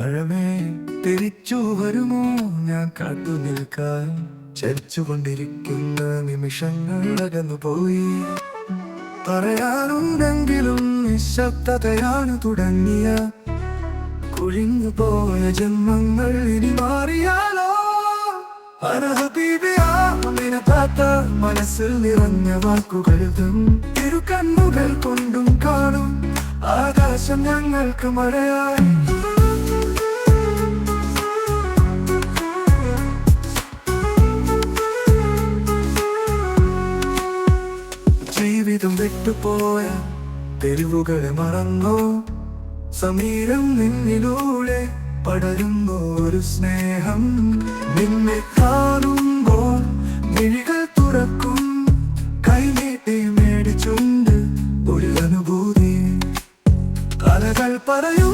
പഴമേ തിരിച്ചു വരുമോ, ഞാൻ കാത്തു നിൽക്കാൻ. ചലിച്ചുകൊണ്ടിരിക്കുന്ന നിമിഷങ്ങൾ അകന്നുപോയി. പറയാനുണ്ടെങ്കിലും നിശബ്ദതയാണ് തുടങ്ങിയ. കുഴിഞ്ഞു പോയ ജന്മങ്ങൾ ഇനി മാറിയാലോ. മനസ്സിൽ നിറഞ്ഞ വാക്കുകളും തിരുക്കണ്ണുകൾ കൊണ്ടും കാണും ആകാശം ഞങ്ങൾക്ക് മഴയായി. ജീവിതം വിട്ടുപോയ തെരുവുകളെ മറന്നോ. സമീരം നിന്നിലൂടെ പടരുന്നു ഒരു സ്നേഹം. നിന്നെ കാണുമ്പോൾ മിഴികൾ തുറക്കും. കൈനീട്ടി മേടിച്ചുണ്ട് ഒരു അനുഭൂതി. കലകൾ പറയൂ